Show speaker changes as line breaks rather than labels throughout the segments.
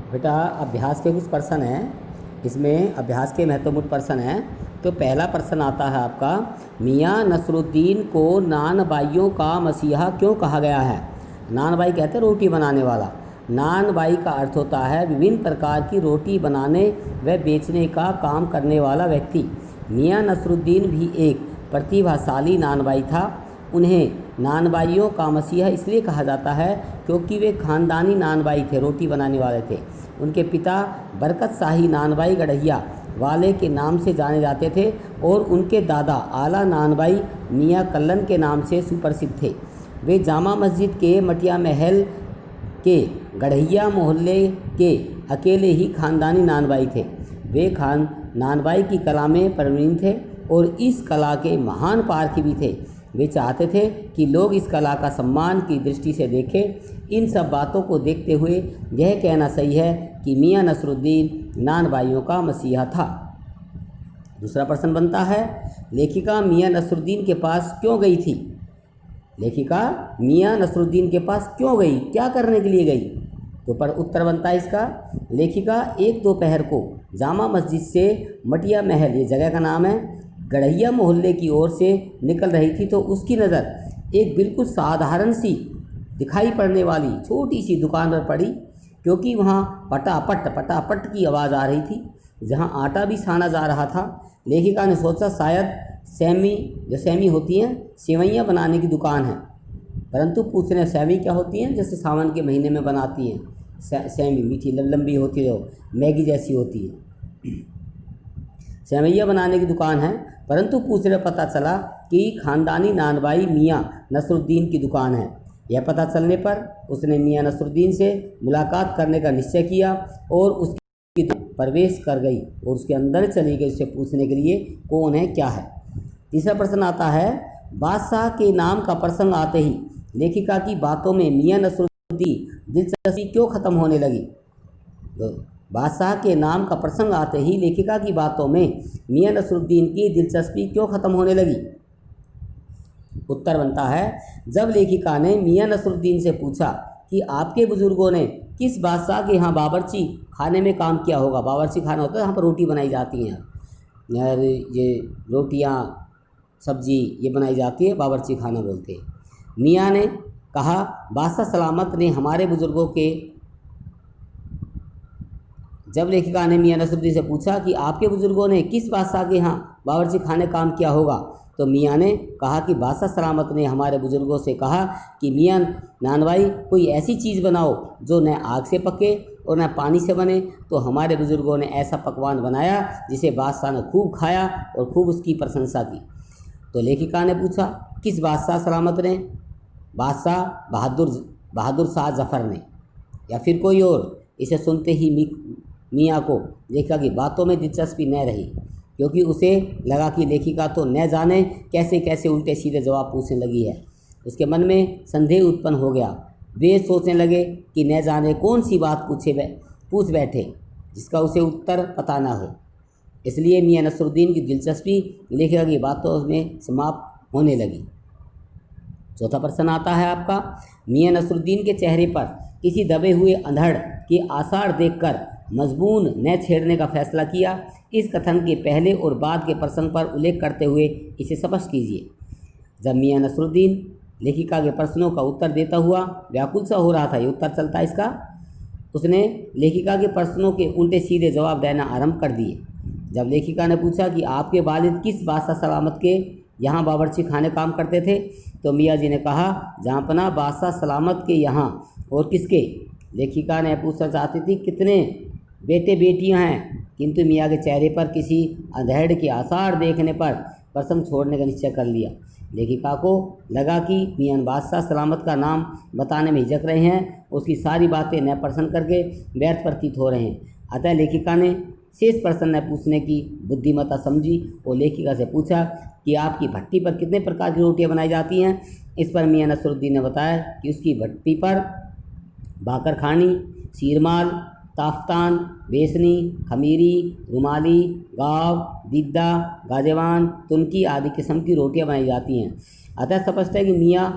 बेटा अभ्यास के कुछ प्रश्न हैं, इसमें अभ्यास के महत्वपूर्ण प्रश्न हैं। तो पहला प्रश्न आता है आपका, मियाँ नसरुद्दीन को नानबाइयों का मसीहा क्यों कहा गया है। नानबाई कहते हैं रोटी बनाने वाला। नानबाई का अर्थ होता है विभिन्न प्रकार की रोटी बनाने व बेचने का काम करने वाला व्यक्ति। मियाँ नसरुद्दीन भी एक प्रतिभाशाली नानबाई था। उन्हें नानबाइयों का मसीहा इसलिए कहा जाता है क्योंकि वे खानदानी नानबाई थे, रोटी बनाने वाले थे। उनके पिता बरकत शाही नानबाई गढ़िया वाले के नाम से जाने जाते थे और उनके दादा आला नानबाई मियाँ कल्लन के नाम से सुप्रसिद्ध थे। वे जामा मस्जिद के मटिया महल के गढ़िया मोहल्ले के अकेले ही खानदानी नानबाई थे। वे खान नानबाई की कला में प्रवीण थे और इस कला के महान पारखी भी थे। वे चाहते थे कि लोग इस कला का सम्मान की दृष्टि से देखें। इन सब बातों को देखते हुए यह कहना सही है कि मियाँ नसरुद्दीन नानबाइयों का मसीहा था। दूसरा प्रश्न बनता है, लेखिका मियाँ नसरुद्दीन के पास क्यों गई थी। लेखिका मियाँ नसरुद्दीन के पास क्यों गई, क्या करने के लिए गई। तो पर उत्तर बनता है इसका, लेखिका एक दोपहर को जामा मस्जिद से मटिया महल, ये जगह का नाम है, गढ़िया मोहल्ले की ओर से निकल रही थी तो उसकी नज़र एक बिल्कुल साधारण सी दिखाई पड़ने वाली छोटी सी दुकान पर पड़ी। क्योंकि वहाँ पटापट की आवाज़ आ रही थी, जहाँ आटा भी साना जा रहा था। लेखिका ने सोचा शायद सेमी होती हैं, सेवइयाँ बनाने की दुकान है। परंतु पूछने सेवी क्या होती हैं, जैसे सावन के महीने में बनाती हैं सेमी, मीठी लंबी होती है, मैगी जैसी होती है। सेवैया बनाने की दुकान है। परंतु पूछने पता चला कि खानदानी नानबाई मियाँ नसरुद्दीन की दुकान है। यह पता चलने पर उसने मियाँ नसरुद्दीन से मुलाकात करने का निश्चय किया और उसकी प्रवेश कर गई और उसके अंदर चली गई, उससे पूछने के लिए कौन है क्या है। तीसरा प्रश्न आता है, बादशाह के नाम का प्रसंग आते ही लेखिका की बातों में मियाँ नसरुद्दीन दिलचस्पी क्यों खत्म होने लगी। तो बादशाह के नाम का प्रसंग आते ही लेखिका की बातों में मियाँ नसरुद्दीन की दिलचस्पी क्यों खत्म होने लगी। उत्तर बनता है, जब लेखिका ने मियाँ नसरुद्दीन से पूछा कि आपके बुजुर्गों ने किस बादशाह के यहाँ बावर्ची खाने में काम किया होगा। बावर्ची खाना होता है यहाँ पर रोटी बनाई जाती हैं, यार ये रोटियाँ सब्जी ये बनाई जाती है, बावर्ची खाना बोलते हैं। मियाँ ने कहा, बादशाह सलामत ने हमारे बुजुर्गों के। जब लेखिका ने मियाँ नसरुद्दीन से पूछा कि आपके बुजुर्गों ने किस बादशाह के यहाँ बावर्ची खाने काम किया होगा, तो मियाँ ने कहा कि बादशाह सलामत ने हमारे बुजुर्गों से कहा कि मियाँ नानबाई कोई ऐसी चीज़ बनाओ जो न आग से पके और न पानी से बने। तो हमारे बुजुर्गों ने ऐसा पकवान बनाया जिसे बादशाह ने खूब खाया और खूब उसकी प्रशंसा की। तो लेखिका ने पूछा, किस बादशाह सलामत ने। बादशाह बहादुर शाह जफ़र ने, या फिर कोई और। इसे सुनते ही मियाँ को लेखिका की बातों में दिलचस्पी न रही, क्योंकि उसे लगा कि लेखिका तो न जाने कैसे कैसे उल्टे सीधे जवाब पूछने लगी है। उसके मन में संदेह उत्पन्न हो गया। वे सोचने लगे कि न जाने कौन सी बात पूछ बैठे जिसका उसे उत्तर पता ना हो। इसलिए मियाँ नसरुद्दीन की दिलचस्पी लेखिका की बातों में समाप्त होने लगी। चौथा प्रश्न आता है आपका, मियाँ नसरुद्दीन के चेहरे पर किसी दबे हुए अंधड़ के आसार देखकर मजबून न छेड़ने का फैसला किया। इस कथन के पहले और बाद के प्रसंग पर उल्लेख करते हुए इसे स्पष्ट कीजिए। जब मियाँ नसरुद्दीन लेखिका के प्रश्नों का उत्तर देता हुआ व्याकुल सा हो रहा था, ये उत्तर चलता है इसका, उसने लेखिका के प्रश्नों के उल्टे सीधे जवाब देना आरंभ कर दिए। जब लेखिका ने पूछा कि आपके वालिद किस बादशाह सलामत के यहाँ बावर्ची खाने काम करते थे, तो मियाँ जी ने कहा, जहाँपना बादशाह सलामत के यहाँ। और किसके। लेखिका ने पूछना चाहती थी कितने बेटे बेटियां हैं, किंतु मियाँ के चेहरे पर किसी अंधेड़ के आसार देखने पर प्रसंग छोड़ने का निश्चय कर लिया। लेखिका को लगा कि मियाँ बादशाह सलामत का नाम बताने में हिचक रहे हैं, उसकी सारी बातें न प्रसन्न करके व्यर्थ प्रतीत हो रहे हैं। अतः लेखिका ने शेष प्रश्न न पूछने की बुद्धिमत्ता समझी और लेखिका से पूछा कि आपकी भट्टी पर कितने प्रकार की रोटियां बनाई जाती हैं। इस पर मियाँ नसरुद्दीन ने बताया कि उसकी भट्टी पर बाकरखानी, शीरमाल, ताफ्तान, बेसनी, खमीरी, रुमाली, गाव, दिद्दा, गाजेवान, तुनकी आदि किस्म की रोटियां बनाई जाती हैं। अतः स्पष्ट है कि मियाँ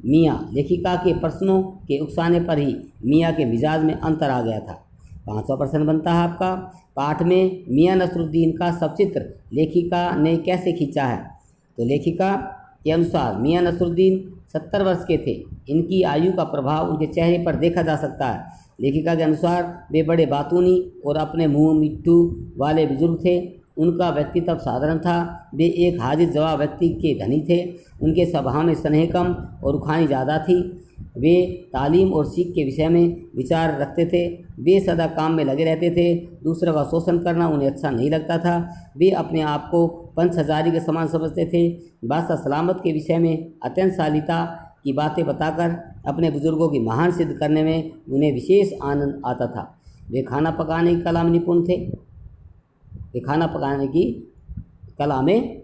मियाँ लेखिका के प्रश्नों के उकसाने पर ही मियाँ के मिजाज में अंतर आ गया था। 5वां प्रश्न बनता है आपका, पाठ में मियाँ नसरुद्दीन का सबचित्र लेखिका ने कैसे खींचा है? तो लेखिका के अनुसार मियाँ नसरुद्दीन 70 वर्ष के थे। इनकी आयु का प्रभाव उनके चेहरे पर देखा जा सकता है। लेखिका के अनुसार वे बड़े बातूनी और अपने मुँह मिट्टू वाले बुजुर्ग थे। उनका व्यक्तित्व साधारण था। वे एक हाजिर जवाब व्यक्ति के धनी थे। उनके स्वभाव में स्नेह कम और उखानी ज़्यादा थी। वे तालीम और सीख के विषय में विचार रखते थे। वे सदा काम में लगे रहते थे। दूसरों का शोषण करना उन्हें अच्छा नहीं लगता था। वे अपने आप को पंच हजारी के समान समझते थे। बादशाह सलामत के विषय में अत्यंत शालीनता की बातें बताकर अपने बुजुर्गों की महान सिद्ध करने में उन्हें विशेष आनंद आता था। वे खाना पकाने की कला में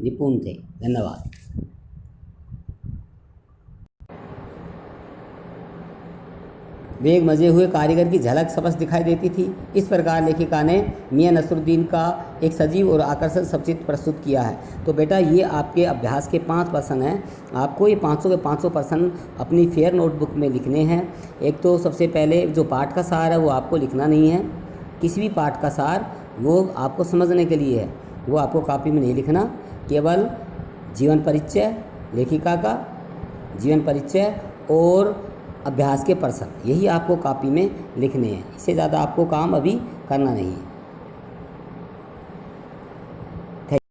निपुण थे। धन्यवाद। वे एक मजे हुए कारीगर की झलक स्पष्ट दिखाई देती थी। इस प्रकार लेखिका ने मियाँ नसरुद्दीन का एक सजीव और आकर्षक सबचित्र प्रस्तुत किया है। तो बेटा ये आपके अभ्यास के 5 प्रश्न हैं। आपको ये 500 के 500 प्रश्न अपनी फेयर नोटबुक में लिखने हैं। एक तो सबसे पहले जो पाठ का सार है वो आपको लिखना नहीं है। किसी भी पाठ का सार वो आपको समझने के लिए है, वो आपको कॉपी में नहीं लिखना। केवल जीवन परिचय, लेखिका का जीवन परिचय और अभ्यास के प्रश्न, यही आपको कॉपी में लिखने हैं। इससे ज़्यादा आपको काम अभी करना नहीं है।